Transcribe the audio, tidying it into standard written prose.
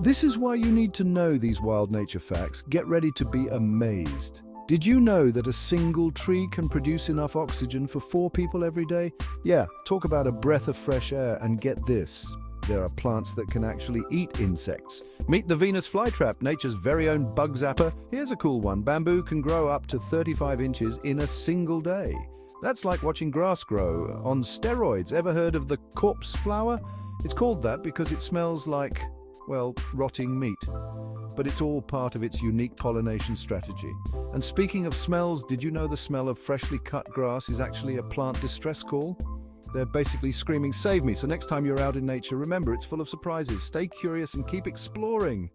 This is why you need to know these wild nature facts. Get ready to be amazed. Did you know that a single tree can produce enough oxygen for 4 people every day? Yeah, talk about a breath of fresh air, and get this. There are plants that can actually eat insects. Meet the Venus flytrap, nature's very own bug zapper. Here's a cool one. Bamboo can grow up to 35 inches in a single day. That's like watching grass grow on steroids. Ever heard of the corpse flower? It's called that because it smells like, well, rotting meat. But it's all part of its unique pollination strategy. And speaking of smells, did you know the smell of freshly cut grass is actually a plant distress call? They're basically screaming, "Save me." So next time you're out in nature, remember it's full of surprises. Stay curious and keep exploring.